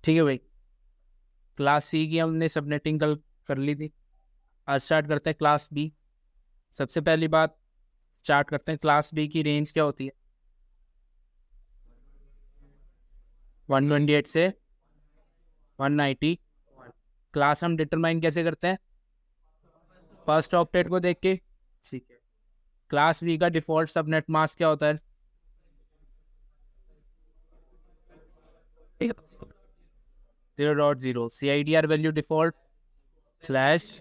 ठीक है भाई, क्लास सी की हमने सबनेटिंग कल कर ली थी। आज स्टार्ट करते हैं क्लास बी। सबसे पहली बात स्टार्ट करते हैं, क्लास बी की रेंज क्या होती है? 128 से 190। क्लास हम डिटरमाइन कैसे करते हैं? फर्स्ट ऑक्टेट को देख के। ठीक है, क्लास बी का डिफॉल्ट सबनेट मास्क क्या होता है? 0.0। CIDR value default /16।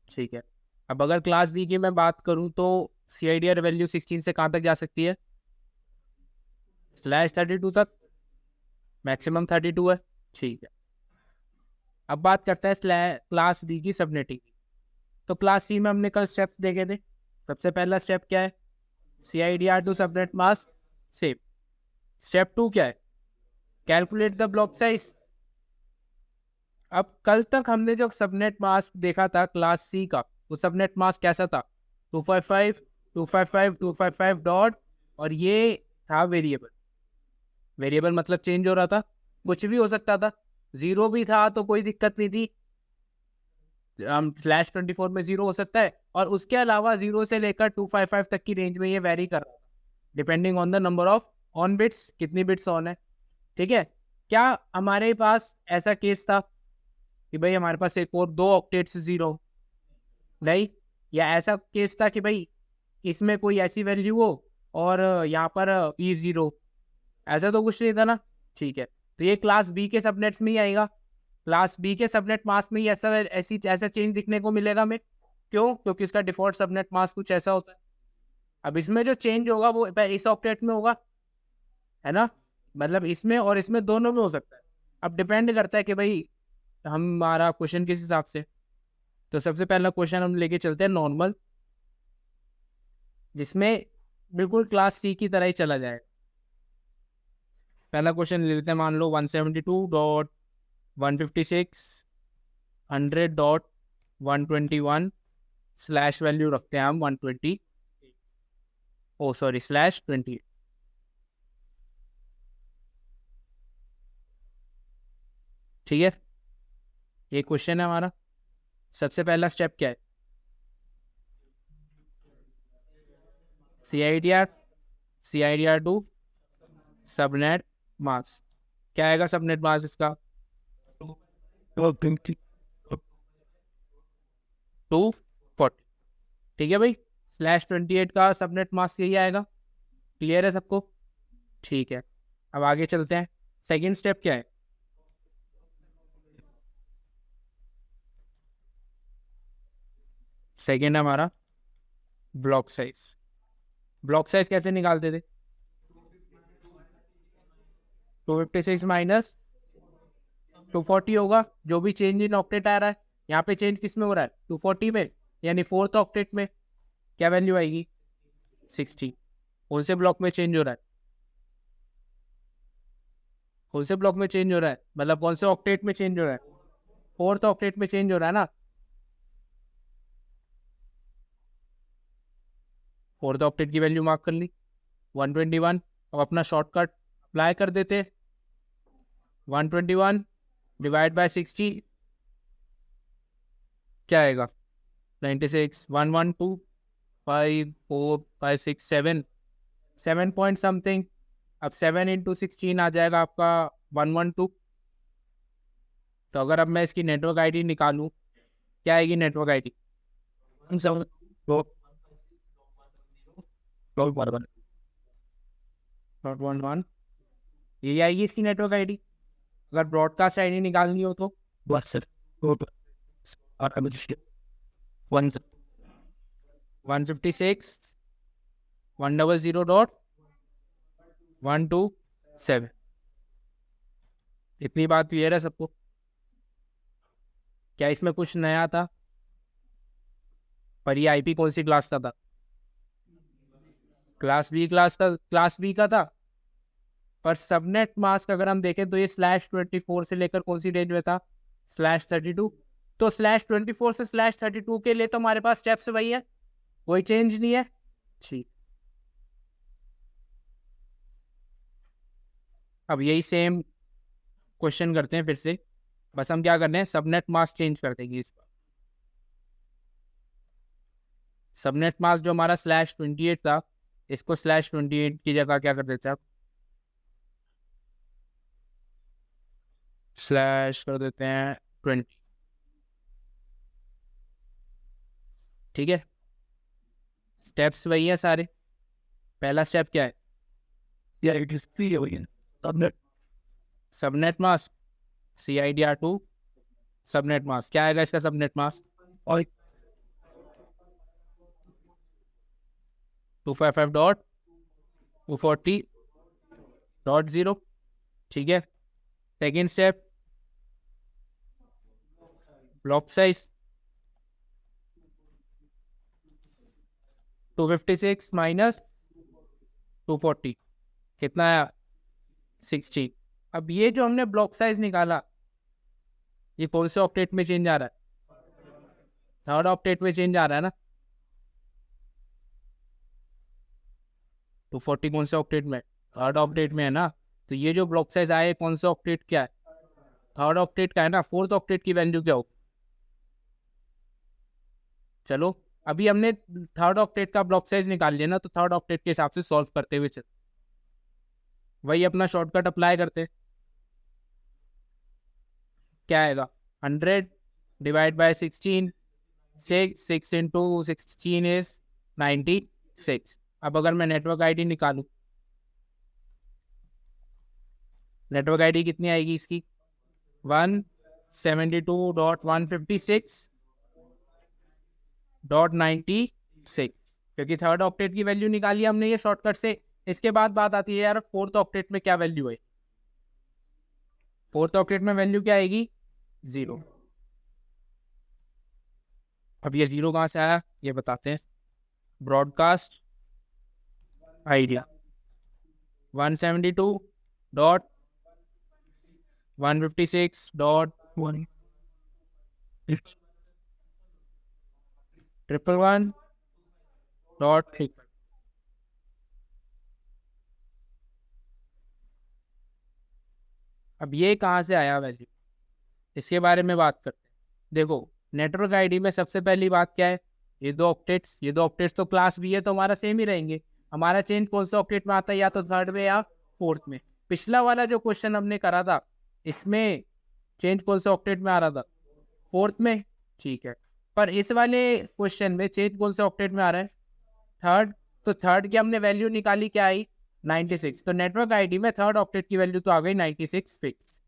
ठीक है, अब अगर क्लास बी की मैं बात करूं तो CIDR वैल्यू 16 से कहां तक जा सकती है? /32 तक, मैक्सिमम 32 है। ठीक है, अब बात करते हैं क्लास बी की सबनेटिंग की। तो क्लास सी में हमने कल स्टेप देखे थे। सबसे पहला स्टेप क्या है? CIDR to subnet mask save. Step 2 क्या है? Calculate the block size. अब कल तक हमने जो सबनेट मास्क देखा था क्लास सी का, वो सबनेट मास्क कैसा था? 255 255 255 डॉट, और ये था वेरिएबल। वेरिएबल मतलब चेंज हो रहा था, कुछ भी हो सकता था। जीरो भी था तो कोई दिक्कत नहीं थी, हम /24 में जीरो हो सकता है, और उसके अलावा जीरो से लेकर 255 तक की रेंज में ये वेरी कर रहा था, depending on the number of on bits, कितनी बिट्स ऑन है। ठीक है, क्या हमारे पास ऐसा केस था कि भाई हमारे पास एक और 2 ऑक्टेट्स जीरो? नहीं। या ऐसा केस था कि भाई इसमें कोई ऐसी वैल्यू हो और यहाँ पर भी जीरो? ऐसा तो कुछ नहीं था ना। ठीक है, तो ये क्लास बी के सबनेट्स में ही आएगा। क्लास बी के सबनेट मास्क में ही ऐसा चेंज दिखने को मिलेगा हमें। क्यों? क्योंकि इसका डिफॉल्ट सबनेट मास्क कुछ ऐसा होता है। अब इसमें जो चेंज होगा वो इस ऑक्टेट में होगा, है ना? मतलब इसमें और इसमें दोनों में हो सकता है। अब डिपेंड करता है कि भाई हमारा क्वेश्चन किस हिसाब से। तो सबसे पहला क्वेश्चन हम लेके चलते हैं नॉर्मल, जिसमें बिल्कुल क्लास सी की तरह ही चला जाए। पहला क्वेश्चन ले लेते हैं, मान लो 172.156 100.121 स्लैश वैल्यू रखते हैं हम 120, ओ सॉरी /20। ठीक है, ये क्वेश्चन है हमारा। सबसे पहला स्टेप क्या है? CIDR to subnet mask. क्या आएगा सबनेट मास्क इसका? 240। ठीक है भाई, /28 का सबनेट मास्क यही आएगा। क्लियर है सबको? ठीक है, अब आगे चलते हैं। सेकंड स्टेप क्या है? सेकंड हमारा ब्लॉक साइज। ब्लॉक साइज कैसे निकालते थे? 256 माइनस 240 होगा, जो भी चेंज इन ऑक्टेट आ रहा है। यहाँ पे चेंज किस में हो रहा है? 240 में, यानी फोर्थ ऑक्टेट में क्या वैल्यू आएगी? 60। कौन से ब्लॉक में चेंज हो रहा है? कौन से ब्लॉक में चेंज हो रहा है, मतलब कौन से ऑक्टेट में चेंज हो रहा है? फोर्थ ऑक्टेट में चेंज हो रहा है ना। फोर्थ ऑक्टेट की वैल्यू मार्क कर ली 121। अब अपना शॉर्टकट अप्लाई कर देते। 121 डिवाइड बाय 60 क्या आएगा? 96। 112 5 4 5 6 7 7 पॉइंट समथिंग। अब 7 इंटू 16 आ जाएगा आपका 112। तो अगर अब मैं इसकी नेटवर्क आईडी निकालूं, क्या आएगी नेटवर्क आईडी? 111। ये आएगी इसकी नेटवर्क आईडी। अगर ब्रॉडकास्ट आईडी निकालनी हो तो 156 100.127। इतनी बात क्लियर है सबको? क्या इसमें कुछ नया था? पर ये आईपी कौन सी क्लास का था? क्लास बी का था। पर सबनेट मास्क अगर हम देखें तो ये /24 से लेकर कौन सी रेंज में था? /32। तो /24 से /32 के लिए तो हमारे पास स्टेप्स वही है, कोई चेंज नहीं है। ठीक, अब यही सेम क्वेश्चन करते हैं फिर से, बस हम क्या कर रहे हैं, सबनेट मास्क चेंज कर देंगे इस बार। सबनेट मास्क जो हमारा /28 था, इसको /28 की जगह क्या कर देते हैं, स्लैश कर देते हैं 20। ठीक है, स्टेप्स वही है सारे। पहला स्टेप क्या है, subnet mask CIDR2 subnet mask. क्या आएगा इसका सबनेट मास्क, 255.240.0। ठीक है, second step, block size 256 minus 240 कितना आया, 16। अब ये जो हमने ब्लॉक साइज निकाला, ये कौन से ऑक्टेट में चेंज आ रहा है, थर्ड ऑक्टेट में चेंज आ रहा है ना। 240 कौन से ऑक्टेट में, थर्ड ऑक्टेट में है ना। तो ये जो ब्लॉक साइज आया कौन सा ऑक्टेट क्या है, थर्ड ऑक्टेट का है ना। फोर्थ ऑक्टेट की वैल्यू क्या होगी, चलो अभी हमने थर्ड ऑक्टेट का ब्लॉक साइज निकाल लिया ना, तो थर्ड ऑक्टेट के हिसाब से सॉल्व करते हुए चल, वही अपना शॉर्टकट अप्लाई करते। क्या आएगा, 100 डिवाइड बाय 16, 6 इंटू 16 इज 96। अब अगर मैं नेटवर्क आईडी निकालूं, नेटवर्क आईडी कितनी आएगी इसकी, 172.156.96, क्योंकि थर्ड ऑक्टेट की वैल्यू निकाली हमने ये शॉर्टकट से। इसके बाद बात आती है यार फोर्थ ऑक्टेट में क्या वैल्यू है, फोर्थ ऑक्टेट में वैल्यू क्या आएगी, 0। अब ये 0 कहां से आया ये बताते हैं। Broadcast idea 172.156.111.3। अब ये कहाँ से आया वैल्यू, इसके बारे में बात करते हैं। देखो नेटवर्क आईडी में सबसे पहली बात क्या है, ये दो ऑक्टेट्स, ये दो ऑक्टेट्स तो क्लास बी है तो हमारा सेम ही रहेंगे। हमारा चेंज कौन सा ऑक्टेट में आता है, या तो थर्ड में या फोर्थ में। पिछला वाला जो क्वेश्चन हमने करा था, इसमें चेंज कौन सा ऑक्टेट में आ रहा था, फोर्थ में। ठीक है, पर इस वाले क्वेश्चन में चेंज कौन सा ऑक्टेट में आ रहा है, थर्ड। तो थर्ड की हमने वैल्यू निकाली, क्या आई, 96। तो नेटवर्क आईडी में थर्ड ऑक्टेट की वैल्यू तो आ गई 96 फिक्स।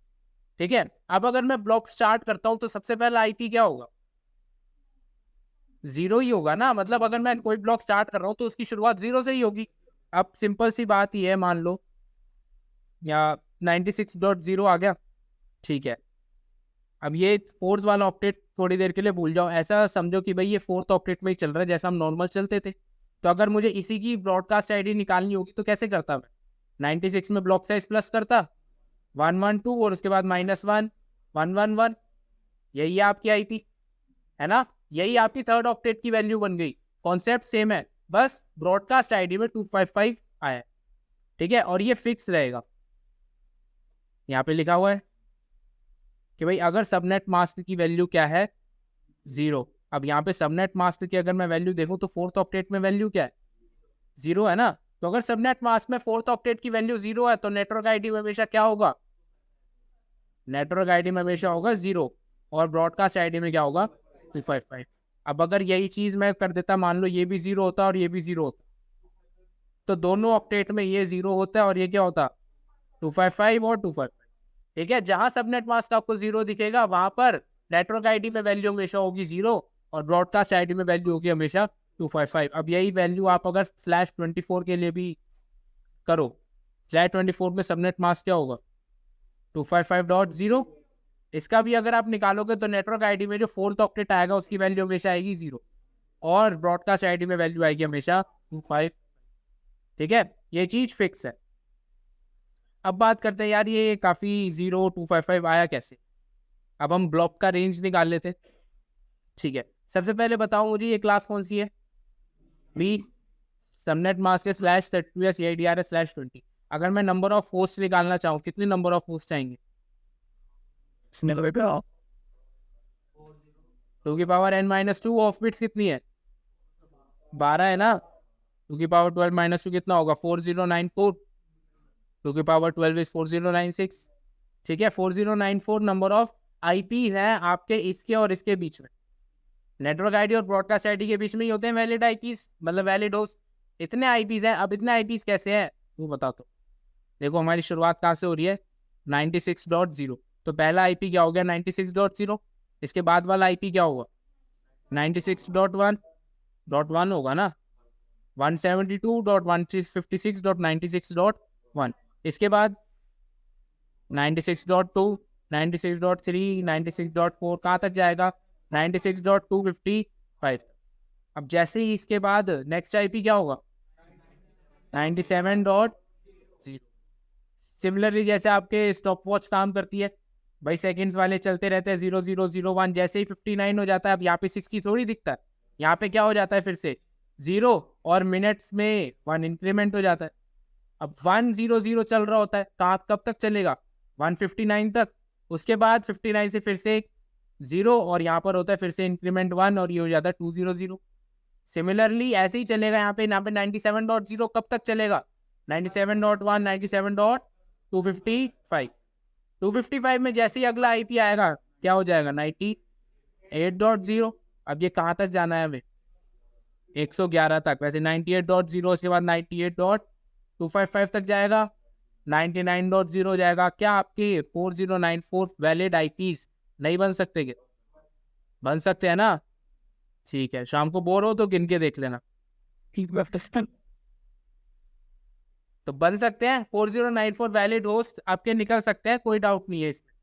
ठीक है, अब अगर मैं ब्लॉक स्टार्ट करता हूं तो सबसे पहला आईपी क्या होगा, 0 ही होगा ना। मतलब अगर मैं कोई ब्लॉक स्टार्ट कर रहा हूं तो उसकी शुरुआत 0 से ही होगी। अब सिंपल सी बात ही है, मान लो या 96.0 आ गया। ठीक है, अब ये फोर्थ वाला ऑक्टेट थोड़ी देर के लिए भूल जाओ, ऐसा समझो कि भाई ये फोर्थ ऑक्टेट में ही चल रहा है जैसा हम नॉर्मल चलते थे। तो अगर मुझे इसी की ब्रॉडकास्ट आईडी निकालनी होगी तो कैसे करता मैं, 96 में ब्लॉक साइज प्लस करता 112 और उसके बाद -1 111, यही आपकी आईपी है ना। यही आपकी थर्ड ऑक्टेट की वैल्यू बन गई। कॉन्सेप्ट सेम है, बस ब्रॉडकास्ट आईडी में 255 आया। ठीक है, और ये फिक्स रहेगा, यहाँ पे लिखा हुआ है कि भाई अगर सबनेट मास्क की वैल्यू क्या है, 0। अब यहाँ पे सबनेट मास्क की अगर मैं वैल्यू देखूं तो फोर्थ ऑक्टेट में वैल्यू क्या है, 0 है ना। तो अगर सबनेट मास्क में फोर्थ ऑक्टेट की वैल्यू 0 है तो नेटवर्क आईडी में हमेशा क्या होगा, नेटवर्क आईडी में हमेशा होगा 0, और ब्रॉडकास्ट आईडी में क्या होगा, 255। अब अगर यही चीज मैं कर देता, मान लो ये भी 0 होता और ये भी 0 होता, तो दोनों ऑक्टेट में ये 0 होता है और ये क्या होता, 255 और 255। ठीक है, जहां सबनेट मास्क आपको 0 दिखेगा वहां पर नेटवर्क आईडी में वैल्यू हमेशा होगी 0 और ब्रॉडकास्ट आईडी में वैल्यू होगी हमेशा 255। अब यही वैल्यू आप अगर /24 के लिए भी करो, /24 में सबनेट मास्क क्या होगा, 255.0। इसका भी अगर आप निकालोगे तो नेटवर्क आईडी में जो फोर्थ ऑक्टेट आएगा उसकी वैल्यू हमेशा आएगी 0 और ब्रॉडकास्ट आईडी में वैल्यू आएगी हमेशा 25। ठीक है, ये चीज फिक्स है। अब बात करते हैं यार ये काफी 0 255 आया कैसे। अब हम ब्लॉक का रेंज निकाल लेते हैं। ठीक है, सबसे पहले बताओ मुझे ये क्लास कौन सी है, बी। सबनेट मास्क है /32 या CIDR है /20। अगर मैं नंबर ऑफ होस्ट निकालना चाहूँ, कितने नंबर ऑफ होस्ट आएंगे? 2n-2 ऑफ बिट्स कितनी है? 12 है ना। 2 की पावर 12 - 2 कितना होगा? 4094। 2 की पावर 12 इज 4096। ठीक है, 4094 नंबर ऑफ आईपी है आपके इसके और इसके बीच में। नेटवर्क आईडी और ब्रॉडकास्ट आईडी के बीच में ही होते हैं वैलिड आईपीज, मतलब वैलिड होस्ट। इतने आईपीज हैं। अब इतने आईपीज कैसे हैं वो बता। तो देखो हमारी शुरुआत कहाँ से हो रही है? 96.0। तो पहला आईपी क्या हो गया? 96.0। इसके बाद वाला आईपी क्या होगा? 96.1 होगा ना। 172.156.96.1। इसके बाद 96.2, 96.3, 96.4 कहाँ तक जाएगा? 96.255। अब जैसे ही इसके बाद नेक्स्ट आईपी क्या होगा? 97.0। सिमिलरली जैसे आपके स्टॉप वॉच काम करती है भाई, सेकंड्स वाले चलते रहते हैं 0001। जैसे ही 59 हो जाता है, अब यहाँ पे 60 थोड़ी दिखता है, यहाँ पे क्या हो जाता है फिर से 0, और मिनट्स में 1 इंक्रीमेंट हो जाता है। अब 100 चल रहा होता है, कब तक चलेगा? 159 तक। उसके बाद 59 से फिर से 0, और यहाँ पर होता है फिर से इंक्रीमेंट 1, और ये हो जाता है 200। सिमिलरली ऐसे ही चलेगा यहाँ पे 97.0 कब तक चलेगा? 97.1, 97.255। 255 में जैसे ही अगला आईपी आएगा क्या हो जाएगा? 98.0। अब ये कहाँ तक जाना है हमें? 111 तक। वैसे 98.0 के बाद 98.255 तक जाएगा, 99.0 हो जाएगा। क्या आपके 4094 वैलिड आईपीज नहीं बन सकते? क्या बन सकते हैं ना? ठीक है, शाम को बोर हो तो गिन के देख लेना। तो बन सकते हैं 4094 वैलिड होस्ट आपके निकल सकते हैं, कोई डाउट नहीं है इसमें।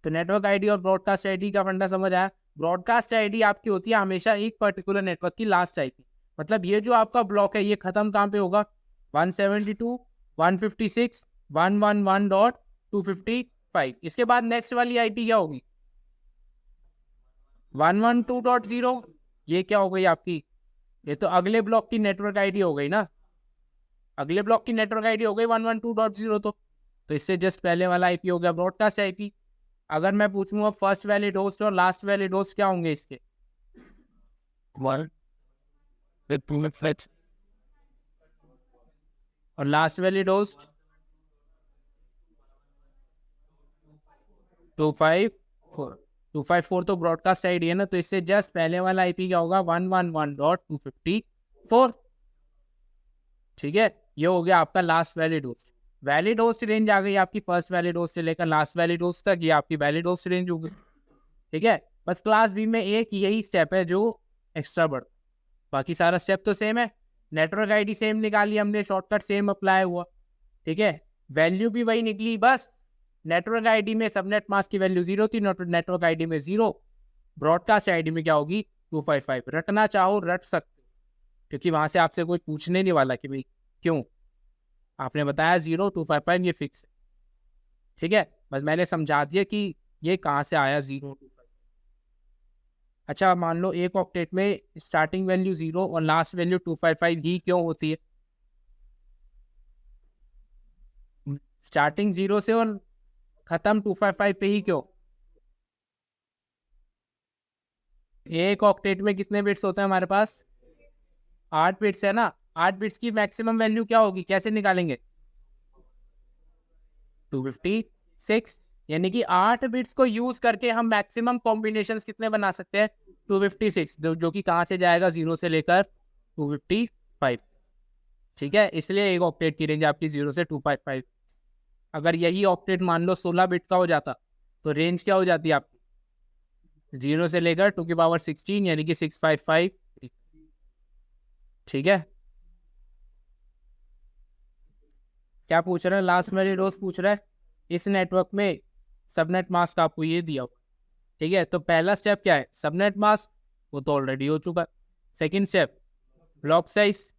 तो नेटवर्क आईडी और ब्रॉडकास्ट आईडी का फंडा समझ आया। ब्रॉडकास्ट आईडी आपकी होती है हमेशा एक पर्टिकुलर नेटवर्क की लास्ट आईपी। मतलब ये जो आपका ब्लॉक है ये खत्म कहाँ पे होगा? 172.156.111.255। इसके बाद नेक्स्ट वाली आईपी क्या होगी? 112.0। ये क्या हो गई आपकी? ये तो अगले ब्लॉक की नेटवर्क आईडी हो गई ना। अगले ब्लॉक की नेटवर्क आईडी हो गई 112.0। तो इससे जस्ट पहले वाला आईपी हो गया ब्रॉडकास्ट आईपी। अगर मैं पूछूंगा फर्स्ट वैलिड होस्ट और लास्ट वैलिड होस्ट क्या होंगे इसके? और लास्ट वैलिड होस्ट 254। 254 तो ब्रॉडकास्ट आईडी है ना, तो इससे जस्ट पहले वाला आईपी क्या होगा? 111.254। ठीक है, ये हो गया आपका last valid host. Valid host range आ गई आपकी फर्स्ट वैलिड होस्ट से लेकर लास्ट वैलिड होस्ट तक, ये आपकी वैलिड होस्ट रेंज होगी। ठीक है, बस क्लास बी में एक यही स्टेप है जो एक्स्ट्रा बढ़, बाकी सारा स्टेप तो सेम है। नेटवर्क आईडी सेम निकाली हमने, शॉर्टकट सेम अप्लाई हुआ। ठीक है, वैल्यू भी वही निकली, बस नेटवर्क आईडी में सबनेट मास्क की वैल्यू 0 थी, नेटवर्क आईडी में 0, ब्रॉडकास्ट आईडी में क्या होगी? 255। रटना चाहो रट सकते, क्योंकि वहां से आपसे कोई पूछने नहीं वाला कि भाई क्यों, आपने बताया 0255 ये फिक्स है। ठीक है, बस मैंने समझा दिया कि ये कहाँ से आया 025। अच्छा, मान लो एक ऑक्टेट में स्टार्टिंग वैल्यू 0 और लास्ट वैल्यू 255 ही क्यों होती है? स्टार्टिंग 0 से और खत्म 255 पे ही क्यों? एक ऑक्टेट में कितने बिट्स होते हैं हमारे पास? 8 बिट्स है ना। 8 बिट्स की मैक्सिमम वैल्यू क्या होगी, कैसे निकालेंगे? 256। यानी कि 8 बिट्स को यूज करके हम मैक्सिमम कॉम्बिनेशंस कितने बना सकते हैं? 256, जो कि कहाँ से जाएगा? 0 से लेकर 255। ठीक है, इसलिए एक ऑक्टेट की रेंज आपकी 0 से 255। अगर यही ऑक्टेट मान लो 16 बिट का हो जाता तो रेंज क्या हो जाती है आपकी? 0 से लेकर 2 की पावर 16 यानी कि 655। ठीक है, क्या पूछ रहे हैं? लास्ट में रोज पूछ रहा है इस नेटवर्क में सबनेट मास्क आपको ये दिया हुआ। ठीक है, तो पहला स्टेप क्या है? सबनेट मास्क, वो तो ऑलरेडी हो चुका है। सेकंड स्टेप ब्लॉक साइज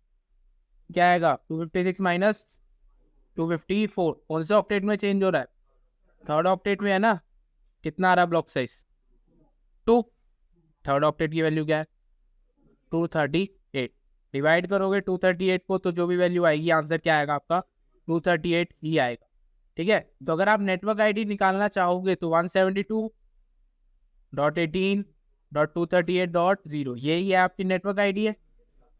क्या आएगा? 256 माइनस 254। कौन से ऑक्टेट में चेंज हो रहा है? थर्ड ऑक्टेट में है ना। कितना आ रहा है ब्लॉक साइज? 2। थर्ड ऑक्टेट की वैल्यू क्या है? 238। डिवाइड करोगे 238 को तो जो भी वैल्यू आएगी आंसर क्या आएगा आपका? 238 ही आएगा। ठीक है, तो अगर आप नेटवर्क आईडी निकालना चाहोगे तो 172.18.238.0 यही है आपकी नेटवर्क आईडी है।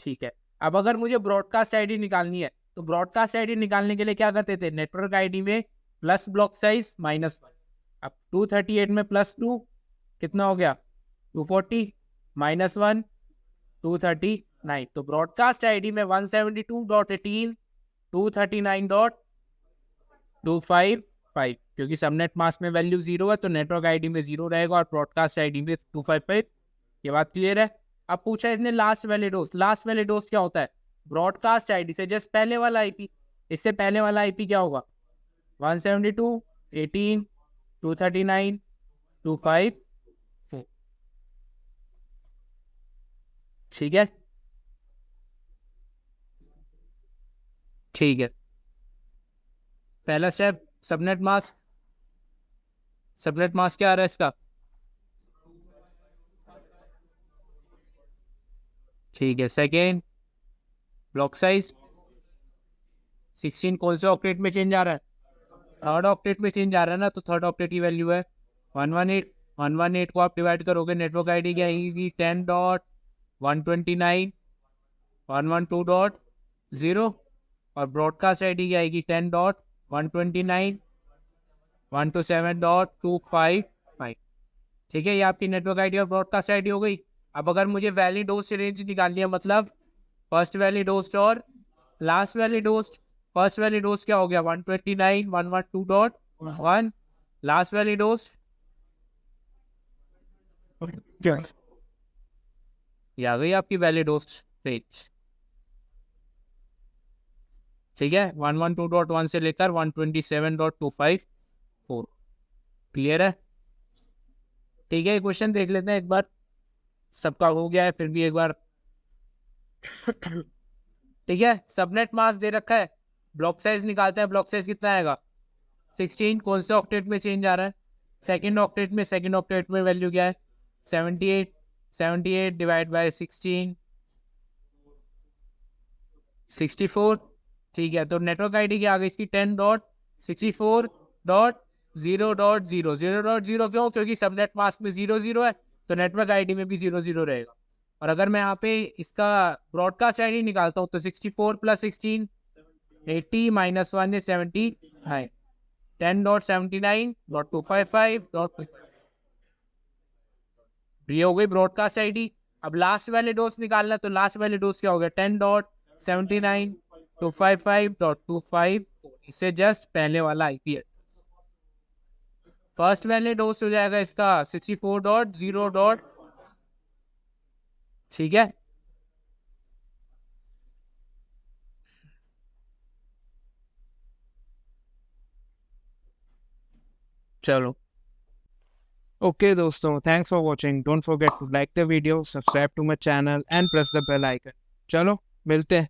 ठीक है, अब अगर मुझे ब्रॉडकास्ट आईडी निकालनी है तो ब्रॉडकास्ट आईडी निकालने के लिए क्या करते थे, नेटवर्क आईडी में प्लस ब्लॉक साइज -1। अब 238 में +2 कितना हो गया, 240 -1 239। तो ब्रॉडकास्ट आईडी में 172.18.239.255, क्योंकि सबनेट मास्क में वैल्यू 0 है तो नेटवर्क आईडी में 0 रहेगा और ब्रॉडकास्ट आईडी में 255। ये बात क्लियर है। अब पूछा इसने last valid host. Last valid host क्या होता है, ब्रॉडकास्ट आईडी से जस्ट पहले वाला आईपी। इससे पहले वाला आईपी क्या होगा, 172.18.239.254। ठीक है, ठीक है। पहला step subnet mask. Subnet mask क्या आ रहा है इसका, ठीक है। सेकेंड ब्लॉक साइज 16 कौन से ऑक्टेट में चेंज आ रहा है, थर्ड ऑक्टेट में चेंज आ रहा है ना, तो थर्ड ऑक्टेट की वैल्यू है 118। 118 को आप डिवाइड करोगे, नेटवर्क आईडी क्या आएगी 10.129.112.0 और ब्रॉडकास्ट आईडी क्या आएगी 10.129.127.255। ठीक है, ये आपकी नेटवर्क आईडी और ब्रॉडकास्ट आईडी हो गई। अब अगर मुझे वैलिड होस्ट रेंज निकालनी है, मतलब फर्स्ट वैलिड होस्ट और last valid host. First valid host क्या हो गया 129.112.1, लास्ट वैलिड होस्ट ये आ गई आपकी वैलिड होस्ट रेंज। ठीक है, 112.1 से लेकर 127.254। क्लियर है। ठीक है, क्वेश्चन देख लेते हैं एक बार, सबका हो गया है फिर भी एक बार। ठीक है, सबनेट मास्क दे रखा है, ब्लॉक साइज निकालते हैं। ब्लॉक साइज कितना आएगा 16, कौन से ऑक्टेट में चेंज आ रहा है, सेकंड ऑक्टेट में। सेकंड ऑक्टेट में वैल्यू क्या है 78। 78 डिवाइड बाय 16 64। ठीक है, तो नेटवर्क आईडी क्या आ गई इसकी 10.64.0.0। 0.0 क्यों, क्योंकि सबनेट मास्क में 0 है तो नेटवर्क आईडी में भी 0 रहेगा। और अगर मैं यहाँ पे इसका ब्रॉडकास्ट आईडी निकालता हूँ तो 64 + 16 80 - 1 is 79 10.79.255. ये हो गई ब्रॉडकास्ट आईडी। अब लास्ट वाले डोज निकालना, तो लास्ट वाले डोज क्या हो गया 10.79.255.25। इससे जस्ट पहले वाला आईपी है। फर्स्ट वाले डोज हो जाएगा इसका 64.0. ठीक है, चलो ओके दोस्तों, thanks for watching. Don't forget to like the video, subscribe to my channel and press the bell icon. चलो मिलते हैं।